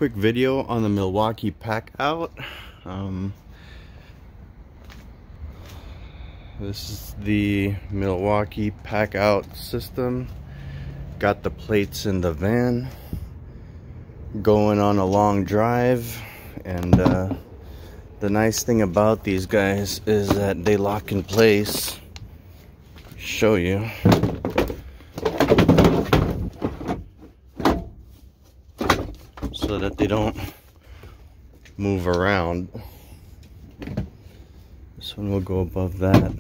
quick video on the Milwaukee packout. This is the Milwaukee packout system. Got the plates in the van, going on a long drive, and the nice thing about these guys is that they lock in place. Show you. So that they don't move around. This one will go above that.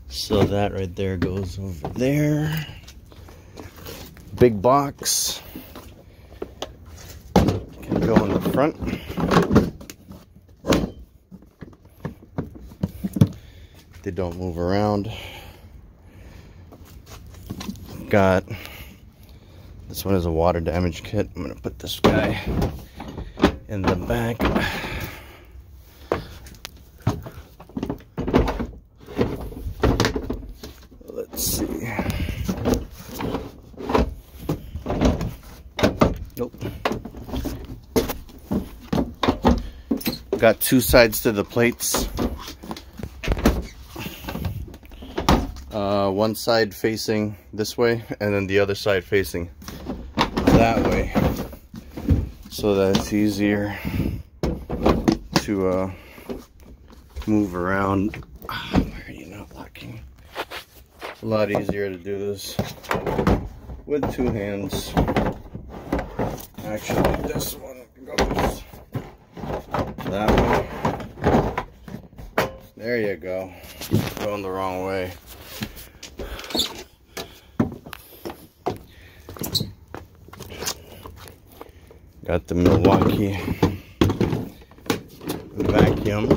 So that right there goes over there. Big box can go in the front. They don't move around. Got this one is a water damage kit. I'm gonna put this guy in the back. Let's see. Nope. Got two sides to the plates. One side facing this way and then the other side facing that way, so that it's easier to move around. Why are you not locking? It's a lot easier to do this with two hands. Actually, this one goes that way. There you go. Going the wrong way. Got the Milwaukee vacuum.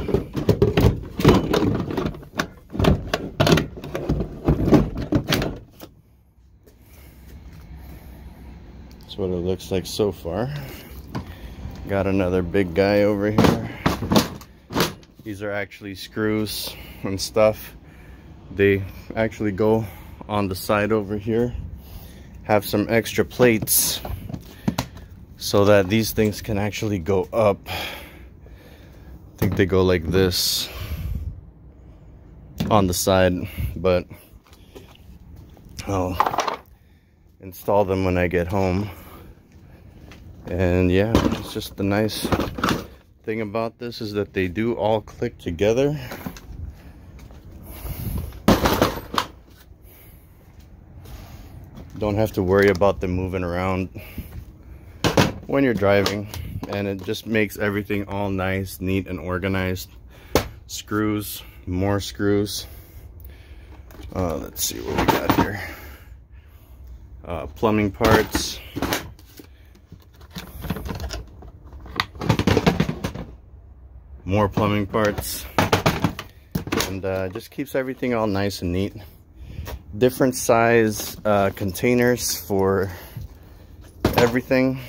That's what it looks like so far. Got another big guy over here. These are actually screws and stuff. They actually go on the side over here. Have some extra plates so that these things can actually go up. I think they go like this on the side, but I'll install them when I get home. And yeah, it's just the nice thing about this is that they do all click together. Don't have to worry about them moving around when you're driving, and it just makes everything all nice, neat, and organized. Screws, more screws. Let's see what we got here. Plumbing parts. More plumbing parts. And just keeps everything all nice and neat. Different size containers for everything.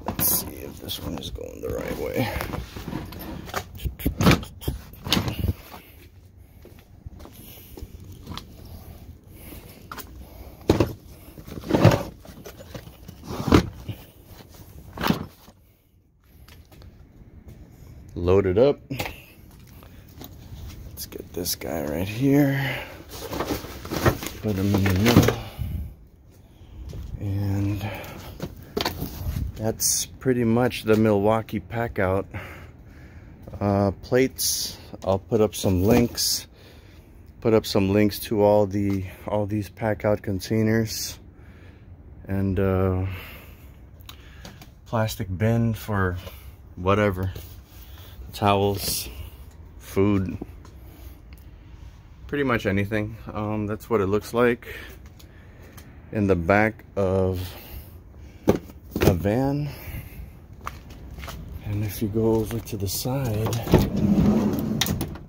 Let's see if this one is going the right way. Load it up. Let's get this guy right here. Put him in the middle. And that's pretty much the Milwaukee packout. Plates, I'll put up some links. Put up some links to all these packout containers. And plastic bin for whatever. Towels, food, pretty much anything. That's what it looks like in the back of a van. And if you go over to the side,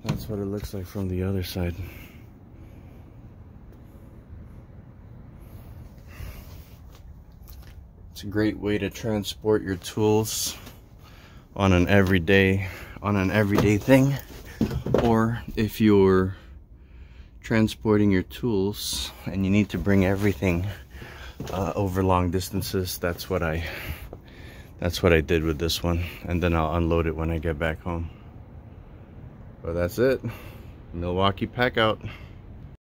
that's what it looks like from the other side. It's a great way to transport your tools on an everyday on an everyday thing, or if you're transporting your tools and you need to bring everything over long distances. That's what I did with this one, and then I'll unload it when I get back home. But that's it. Milwaukee pack out.